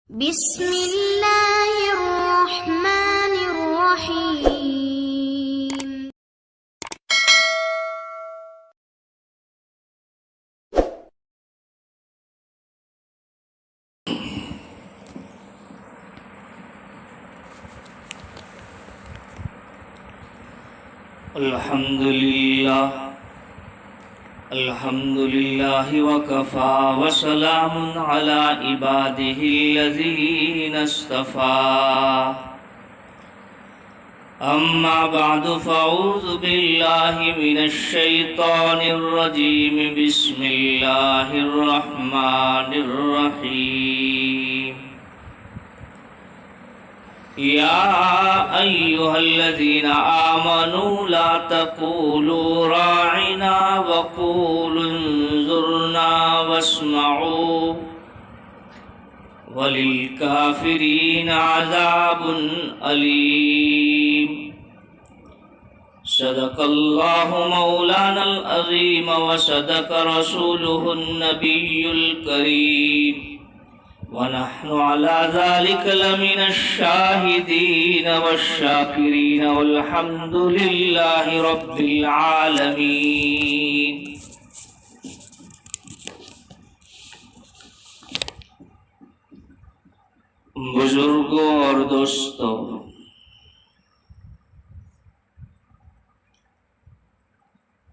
بسم اللہ الرحمن الرحیم۔ الحمد للہ وکفى وسلام علی عباده الذین اصطفى اما بعد فاعوذ باللہ من الشیطان الرجیم بسم اللہ الرحمن الرحیم یا ایہا الذین آمنوا لا تقولوا راعنا وقولوا انظرنا واسمعوا وللکافرین عذاب علیم۔ صدق اللہ مولانا العظیم وصدق رسولہ النبی الکریم ونحن على ذلك لمن الشاهدين والشاكرين والحمد لله رب العالمين۔ بزرگوں اور دوستوں،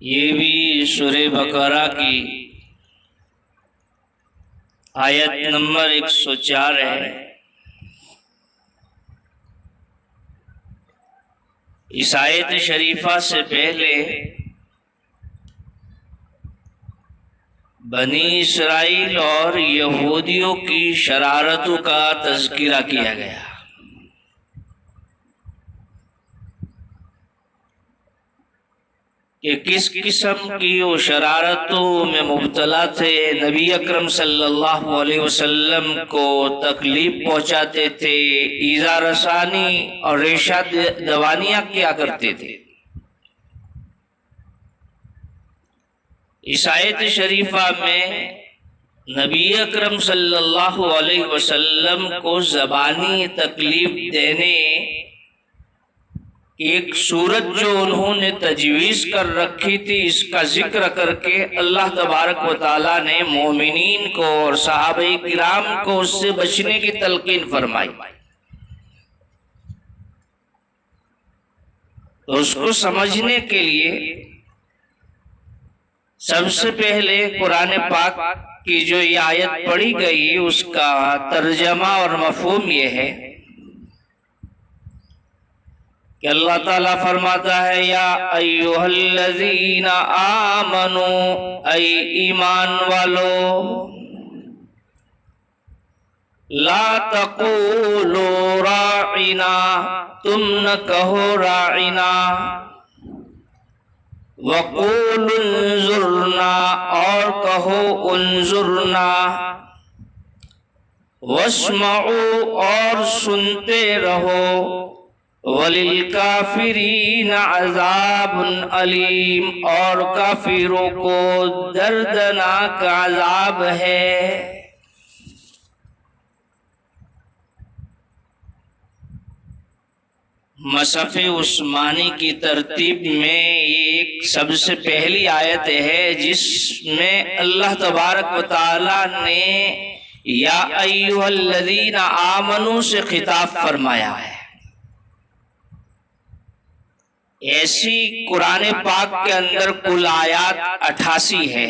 یہ بھی سورہ بقرہ کی آیت نمبر 104 ہے۔ اس آیت شریفہ سے پہلے بنی اسرائیل اور یہودیوں کی شرارتوں کا تذکرہ کیا گیا۔ کہ کس قسم کی وہ شرارتوں میں مبتلا تھے، نبی اکرم صلی اللہ علیہ وسلم کو تکلیف پہنچاتے تھے، ایذا رسانی اور ریشہ دوانیاں کیا کرتے تھے۔ اس آیت شریفہ میں نبی اکرم صلی اللہ علیہ وسلم کو زبانی تکلیف دینے ایک صورت جو انہوں نے تجویز کر رکھی تھی، اس کا ذکر کر کے اللہ تبارک و تعالیٰ نے مومنین کو اور صحابہ کرام کو اس سے بچنے کی تلقین فرمائی۔ تو اس کو سمجھنے کے لیے سب سے پہلے قرآن پاک کی جو یہ آیت پڑھی گئی اس کا ترجمہ اور مفہوم یہ ہے کہ اللہ تعالیٰ فرماتا ہے، یا ایہا الذین آمنوا، اے ایمان والو، لا تقولوا راعنا، تم نہ کہو راعنا، وقولوا انظرنا، اور کہو انظرنا، واسمعوا، اور سنتے رہو، وَلِلْكَافِرِينَ عَذَابٌ عَلِيمٌ، اور کافروں کو دردناک عذاب ہے۔ مصحف عثمانی کی ترتیب میں یہ ایک سب سے پہلی آیت ہے جس میں اللہ تبارک و تعالیٰ نے یا ایھا الذین آمنوا سے خطاب فرمایا ہے۔ ایسی قرآن پاک کے اندر کل آیات 88 ہے۔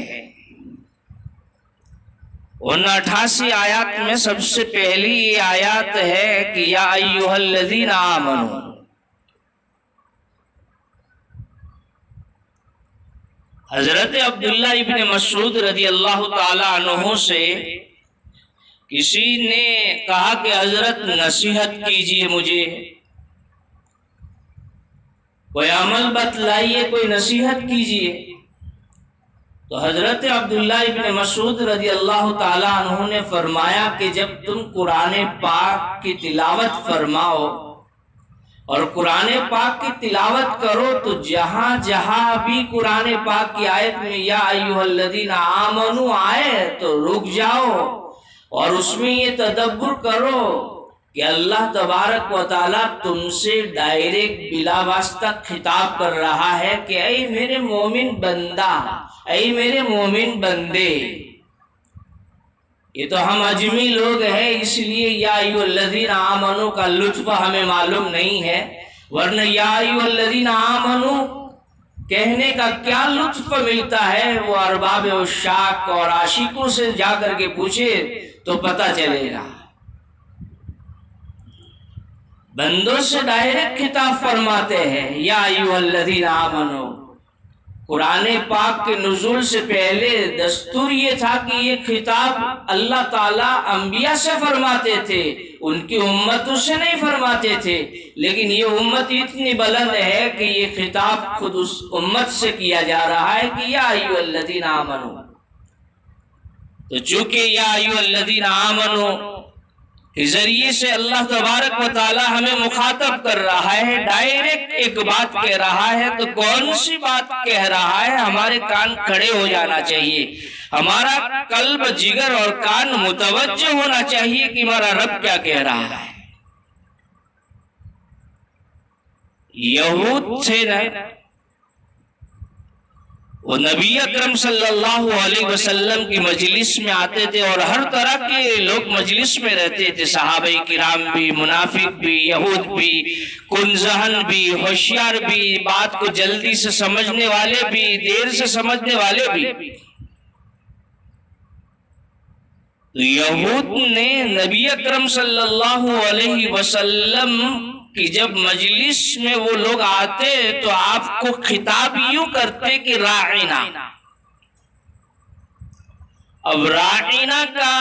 ان 88 آیات میں سب سے پہلی یہ آیات ہے کہ یا ایھا الذین آمنوا۔ حضرت عبداللہ ابن مسعود رضی اللہ تعالی عنہ سے کسی نے کہا کہ حضرت نصیحت کیجئے، مجھے کوئی عمل بتلائیے، کوئی نصیحت کیجئے۔ تو حضرت عبداللہ ابن مسعود رضی اللہ تعالی عنہ نے فرمایا کہ جب تم قرآن پاک کی تلاوت فرماؤ اور قرآن پاک کی تلاوت کرو تو جہاں جہاں بھی قرآن پاک کی آیت میں یا ایھا الذین آمنوا آئے تو رک جاؤ اور اس میں یہ تدبر کرو کہ اللہ تبارک و تعالیٰ تم سے ڈائریکٹ بلا واسطہ خطاب کر رہا ہے کہ اے میرے مومن بندہ، اے میرے مومن بندے۔ یہ تو ہم اجمی لوگ ہیں، اس لیے یا ایھا الذین آمنو کا لطف ہمیں معلوم نہیں ہے، ورنہ یا ایھا الذین آمنو کہنے کا کیا لطف ملتا ہے وہ ارباب عشاق اور عاشقوں سے جا کر کے پوچھے تو پتہ چلے گا۔ بندوں سے ڈائریکٹ خطاب فرماتے ہیں یا ایھا الذین آمنو۔ قرآن پاک کے نزول سے پہلے دستور یہ تھا کہ یہ خطاب اللہ تعالیٰ انبیاء سے فرماتے تھے، ان کی امتوں سے نہیں فرماتے تھے، لیکن یہ امت اتنی بلند ہے کہ یہ خطاب خود اس امت سے کیا جا رہا ہے کہ یا ایھا الذین آمنو۔ تو چونکہ یا ایھا الذین آمنو کے ذریعے سے اللہ تبارک و تعالی ہمیں مخاطب کر رہا ہے، ڈائریکٹ ایک بات کہہ رہا ہے، تو کون سی بات کہہ رہا ہے؟ ہمارے کان کھڑے ہو جانا چاہیے، ہمارا قلب، جگر اور کان متوجہ ہونا چاہیے کہ ہمارا رب کیا کہہ رہا ہے۔ یہود تھے نا، وہ نبی اکرم صلی اللہ علیہ وسلم کی مجلس میں آتے تھے اور ہر طرح کے لوگ مجلس میں رہتے تھے، صحابہ کرام بھی، منافق بھی، یہود بھی، کن ذہن بھی، ہوشیار بھی، بات کو جلدی سے سمجھنے والے بھی، دیر سے سمجھنے والے بھی۔ تو یہود نے نبی اکرم صلی اللہ علیہ وسلم کہ جب مجلس میں وہ لوگ آتے تو آپ کو خطاب یوں کرتے کہ راعینا۔ اب راعینا کا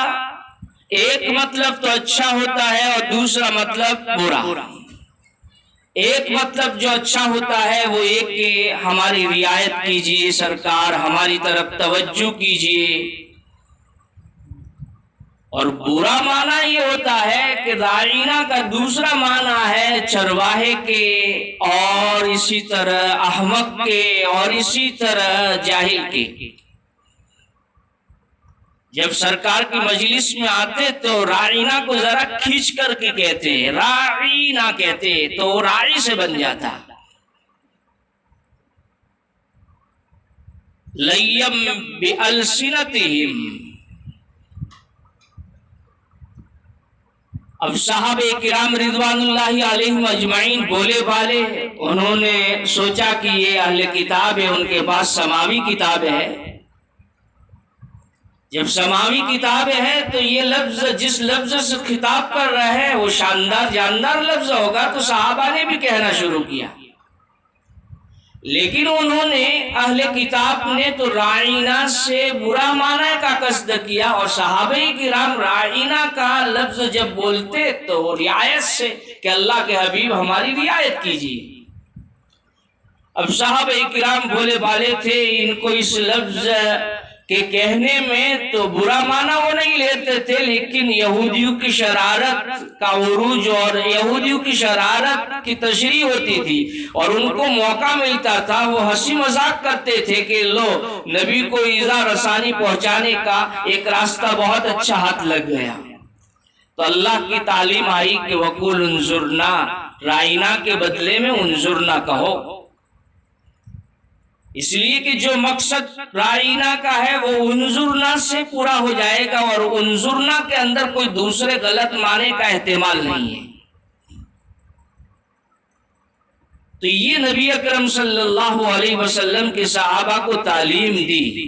ایک مطلب تو اچھا ہوتا ہے اور دوسرا مطلب برا۔ ایک مطلب جو اچھا ہوتا ہے وہ ایک کہ ہماری رعایت کیجئے سرکار، ہماری طرف توجہ کیجئے، اور برا معنی یہ ہوتا ہے کہ راعینا کا دوسرا معنی ہے چرواہے کے، اور اسی طرح احمق کے، اور اسی طرح جاہل کے۔ جب سرکار کی مجلس میں آتے تو راعینا کو ذرا کھینچ کر کے کہتے، راعینا کہتے تو راعی سے بن جاتا۔ لیم بِأَلْسِنَتِهِمْ۔ اب صحابہ کرام رضوان اللہ علیہم اجمعین بولے بالے، انہوں نے سوچا کہ یہ اہل کتاب ہے، ان کے پاس سماوی کتاب ہے۔ جب سماوی کتاب ہے تو یہ لفظ جس لفظ سے خطاب کر رہے ہیں وہ شاندار جاندار لفظ ہوگا، تو صحابہ نے بھی کہنا شروع کیا۔ لیکن انہوں نے اہل کتاب نے تو راعینا سے برا معنی کا قصد کیا، اور صحابہ کرام راعینا کا لفظ جب بولتے تو رعایت سے کہ اللہ کے حبیب ہماری رعایت کیجیے۔ اب صحابہ کرام بولے بالے تھے، ان کو اس لفظ کے کہنے میں تو برا معنی وہ نہیں لیتے تھے، لیکن یہودیوں کی شرارت کا عروج اور یہودیوں کی شرارت کی تشریح ہوتی تھی اور ان کو موقع ملتا تھا، وہ ہنسی مذاق کرتے تھے کہ لو نبی کو ایذا رسانی پہنچانے کا ایک راستہ بہت اچھا ہاتھ لگ گیا۔ تو اللہ کی تعلیم آئی کہ وَقُولْ انظُرْنَا، رائنا کے بدلے میں انظرنا کہو، اس لیے کہ جو مقصد رائنا کا ہے وہ انظرنا سے پورا ہو جائے گا، اور انظرنا کے اندر کوئی دوسرے غلط معنی کا احتمال نہیں ہے۔ تو یہ نبی اکرم صلی اللہ علیہ وسلم کے صحابہ کو تعلیم دی۔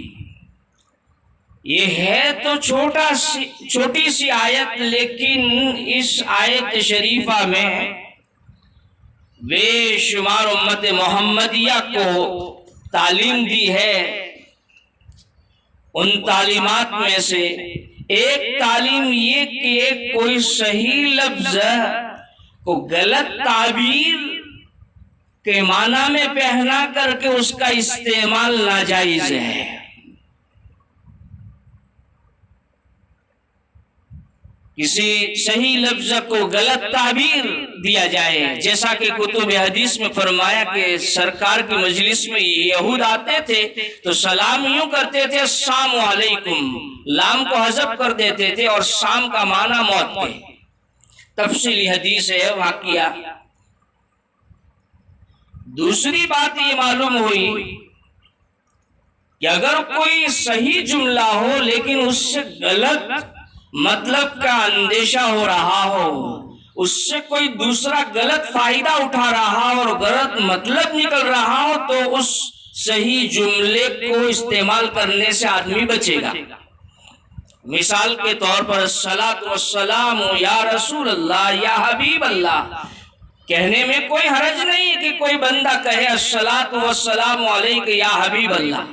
یہ ہے تو چھوٹی سی آیت، لیکن اس آیت شریفہ میں بے شمار امت محمدیہ کو تعلیم دی ہے۔ ان تعلیمات میں سے ایک تعلیم یہ کہ کوئی صحیح لفظ کو غلط تعبیر کے معنی میں پہنا کر کے اس کا استعمال ناجائز ہے۔ کسی صحیح لفظ کو غلط تعبیر دیا جائے، جیسا کہ کتب حدیث میں فرمایا کہ سرکار کی مجلس میں یہود آتے تھے تو سلام یوں کرتے تھے السلام علیکم، لام کو حذف کر دیتے تھے اور سام کا معنی موت ہے۔ تفصیلی حدیث ہے، واقعہ۔ دوسری بات یہ معلوم ہوئی کہ اگر کوئی صحیح جملہ ہو لیکن اس سے غلط مطلب کا اندیشہ ہو رہا ہو، اس سے کوئی دوسرا غلط فائدہ اٹھا رہا ہو اور غلط مطلب نکل رہا ہو، تو اس صحیح جملے کو استعمال کرنے سے آدمی بچے گا۔ مثال کے طور پر الصلاۃ والسلام یا رسول اللہ یا حبیب اللہ کہنے میں کوئی حرج نہیں ہے کہ کوئی بندہ کہے الصلاۃ والسلام علیک یا حبیب اللہ،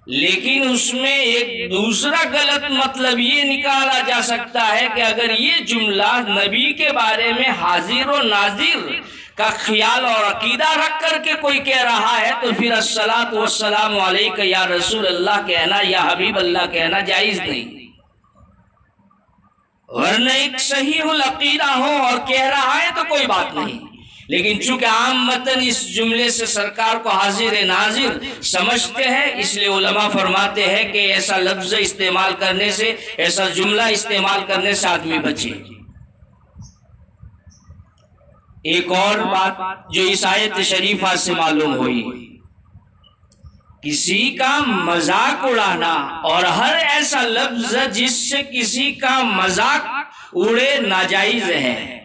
لیکن اس میں ایک دوسرا غلط مطلب یہ نکالا جا سکتا ہے کہ اگر یہ جملہ نبی کے بارے میں حاضر و ناظر کا خیال اور عقیدہ رکھ کر کے کوئی کہہ رہا ہے تو پھر الصلاۃ والسلام علیک یا رسول اللہ کہنا یا حبیب اللہ کہنا جائز نہیں، ورنہ ایک صحیح العقیدہ ہو اور کہہ رہا ہے تو کوئی بات نہیں، لیکن چونکہ عام متن اس جملے سے سرکار کو حاضر ناظر سمجھتے ہیں، اس لیے علماء فرماتے ہیں کہ ایسا لفظ استعمال کرنے سے، ایسا جملہ استعمال کرنے سے آدمی بچے۔ ایک اور بات جو اس آیت شریفہ سے معلوم ہوئی، کسی کا مذاق اڑانا اور ہر ایسا لفظ جس سے کسی کا مذاق اڑے ناجائز ہے۔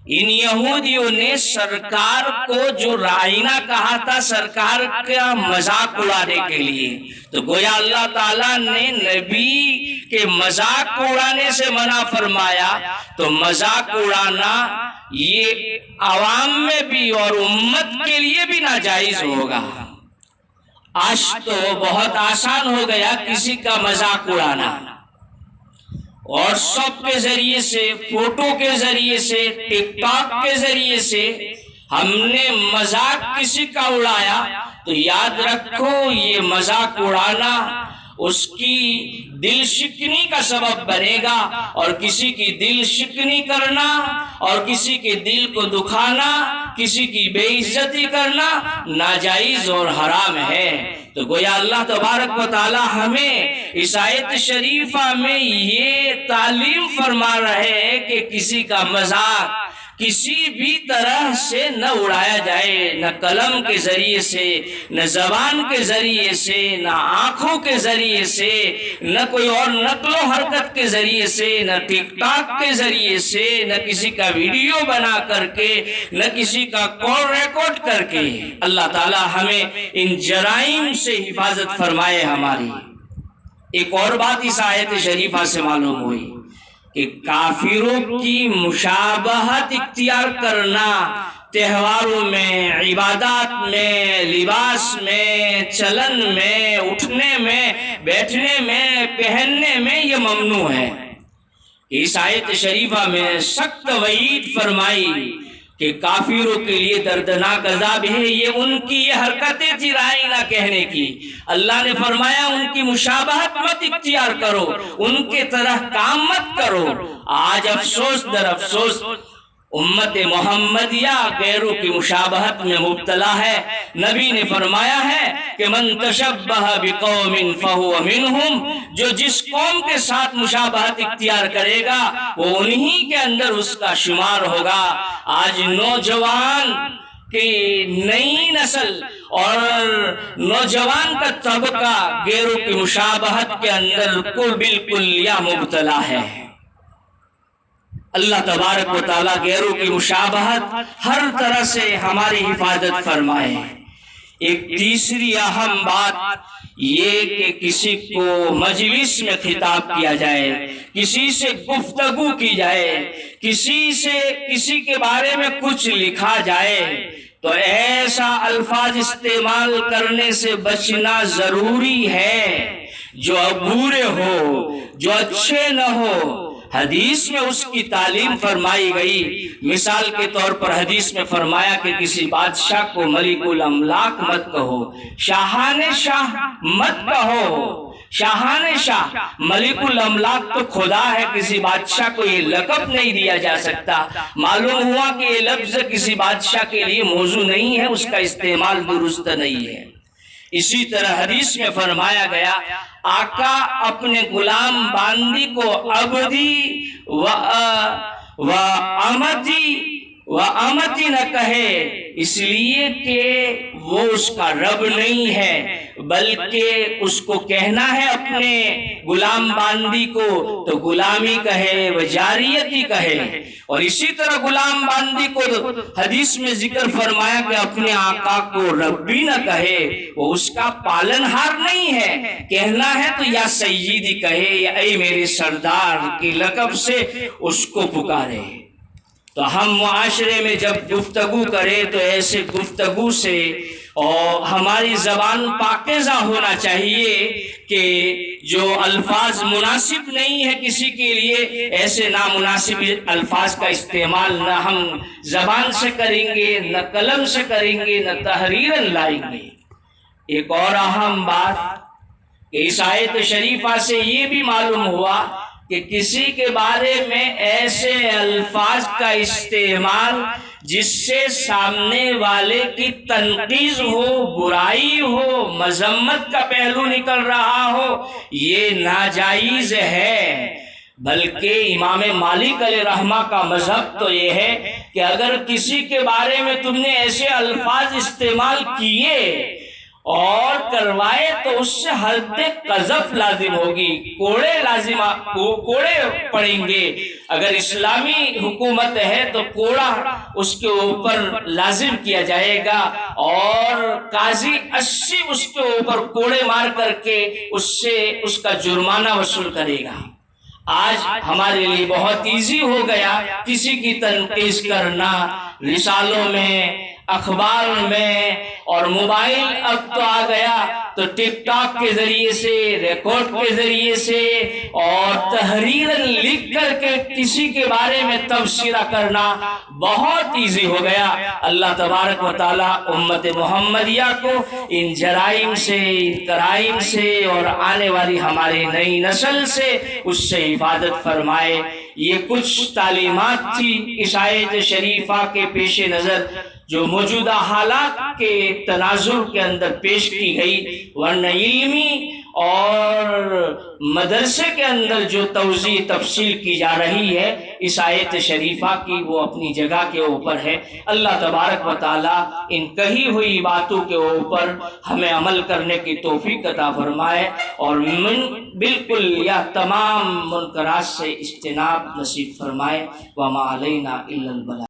ان یہودیوں نے سرکار کو جو رائنا کہا تھا سرکار کا مذاق اڑانے کے لیے، تو گویا اللہ تعالیٰ نے نبی کے مذاق اڑانے سے منع فرمایا، تو مذاق اڑانا یہ عوام میں بھی اور امت کے لیے بھی ناجائز ہوگا۔ آج تو بہت آسان ہو گیا کسی کا مذاق اڑانا، اور سب کے ذریعے سے، فوٹو کے ذریعے سے، ٹک ٹاک کے ذریعے سے ہم نے مذاق کسی کا اڑایا تو یاد رکھو یہ مذاق اڑانا اس کی دل شکنی کا سبب بنے گا، اور کسی کی دل شکنی کرنا اور کسی کے دل کو دکھانا، کسی کی بے عزتی کرنا ناجائز اور حرام ہے۔ تو گویا اللہ تبارک و تعالی ہمیں اس آیت شریفہ میں یہ تعلیم فرما رہے ہیں کہ کسی کا مذاق کسی بھی طرح سے نہ اڑایا جائے، نہ قلم کے ذریعے سے، نہ زبان کے ذریعے سے، نہ آنکھوں کے ذریعے سے، نہ کوئی اور نقل و حرکت کے ذریعے سے، نہ ٹک ٹاک کے ذریعے سے، نہ کسی کا ویڈیو بنا کر کے، نہ کسی کا کال ریکارڈ کر کے۔ اللہ تعالی ہمیں ان جرائم سے حفاظت فرمائے ہماری۔ ایک اور بات اس آیت شریفہ سے معلوم ہوئی کہ کافروں کی مشابہت اختیار کرنا تہواروں میں، عبادات میں، لباس میں، چلن میں، اٹھنے میں، بیٹھنے میں، پہننے میں یہ ممنوع ہے۔ اس آیت شریفہ میں سخت وعید فرمائی کہ کافروں کے لیے دردناک عذاب ہے، یہ ان کی یہ حرکتیں تھی رائنا کہنے کی۔ اللہ نے فرمایا ان کی مشابہت مت اختیار کرو، ان کے طرح کام مت کرو۔ آج افسوس در افسوس امت محمدیہ غیروں کی مشابہت میں مبتلا ہے۔ نبی نے فرمایا ہے کہ من تشبہ بقوم فہو منہم، جو جس قوم کے ساتھ مشابہت اختیار کرے گا وہ انہی کے اندر اس کا شمار ہوگا۔ آج نوجوان کی نئی نسل اور نوجوان کا طبقہ غیروں کی مشابہت کے اندر بالکل یا مبتلا ہے۔ اللہ تبارک و تعالیٰ غیروں کی مشابہت ہر طرح سے ہماری حفاظت فرمائے۔ ایک تیسری اہم بات یہ کہ کسی کو مجلس میں خطاب کیا جائے، کسی سے گفتگو کی جائے، کسی کے بارے میں کچھ لکھا جائے تو ایسا الفاظ استعمال کرنے سے بچنا ضروری ہے جو برے ہو، جو اچھے نہ ہو۔ حدیث میں اس کی تعلیم فرمائی گئی۔ مثال کے طور پر حدیث میں فرمایا کہ کسی بادشاہ کو ملک الاملاک مت کہو، شاہان شاہ مت کہو، شاہان شاہ ملک الاملاک تو خدا ہے، کسی بادشاہ کو یہ لقب نہیں دیا جا سکتا۔ معلوم ہوا کہ یہ لفظ کسی بادشاہ کے لیے موضوع نہیں ہے، اس کا استعمال درست نہیں ہے۔ اسی طرح حدیث میں فرمایا گیا آقا اپنے غلام باندی کو عبدی و امتی نہ کہے، اس لیے کہ وہ اس کا رب نہیں ہے، بلکہ اس کو کہنا ہے اپنے غلام باندی کو تو غلامی کہے و جاریتی کہے۔ اور اسی طرح غلام باندی کو حدیث میں ذکر فرمایا کہ اپنے آقا کو ربی نہ کہے، وہ اس کا پالنہار نہیں ہے، کہنا ہے تو یا سیدی کہے یا اے میرے سردار کی لقب سے اس کو پکارے۔ تو ہم معاشرے میں جب گفتگو کریں تو ایسے گفتگو سے اور ہماری زبان پاکیزہ ہونا چاہیے کہ جو الفاظ مناسب نہیں ہے کسی کے لیے، ایسے نامناسب الفاظ کا استعمال نہ ہم زبان سے کریں گے، نہ قلم سے کریں گے، نہ تحریراً لائیں گے۔ ایک اور اہم بات کہ اس آیت شریفہ سے یہ بھی معلوم ہوا کہ کسی کے بارے میں ایسے الفاظ کا استعمال جس سے سامنے والے کی تنقید ہو، برائی ہو، مذمت کا پہلو نکل رہا ہو، یہ ناجائز ہے۔ بلکہ امام مالک علیہ رحمہ کا مذہب تو یہ ہے کہ اگر کسی کے بارے میں تم نے ایسے الفاظ استعمال کیے اور کروائے تو اس سے حد قذف لازم ہوگی، کوڑے پڑیں گے۔ اگر اسلامی حکومت ہے تو کوڑا اس کے اوپر لازم کیا جائے گا اور قاضی 80 اس کے اوپر کوڑے مار کر کے اس کا جرمانہ وصول کرے گا۔ آج ہمارے لیے بہت ایزی ہو گیا کسی کی تنقید کرنا، رسالوں میں، اخبار میں، اور موبائل اب تو آ گیا تو ٹک ٹاک کے ذریعے سے، ریکارڈ کے ذریعے سے اور تحریراً لکھ کر کے کسی کے بارے میں تبصرہ کرنا بہت ایزی ہو گیا۔ اللہ تبارک و تعالی امت محمدیہ کو ان جرائم سے، ان کرائم سے اور آنے والی ہماری نئی نسل سے اس سے حفاظت فرمائے۔ یہ کچھ تعلیمات تھی اس آیت شریفہ کے پیش نظر جو موجودہ حالات کے تناظر کے اندر پیش کی گئی، ورنہ علمی اور مدرسے کے اندر جو توضیح تفصیل کی جا رہی ہے اس آیت شریفہ کی وہ اپنی جگہ کے اوپر ہے۔ اللہ تبارک و تعالی ان کہی ہوئی باتوں کے اوپر ہمیں عمل کرنے کی توفیق عطا فرمائے اور بالکل یا تمام منکرات سے اجتناب نصیب فرمائے۔ وما علینا الا البلاغ۔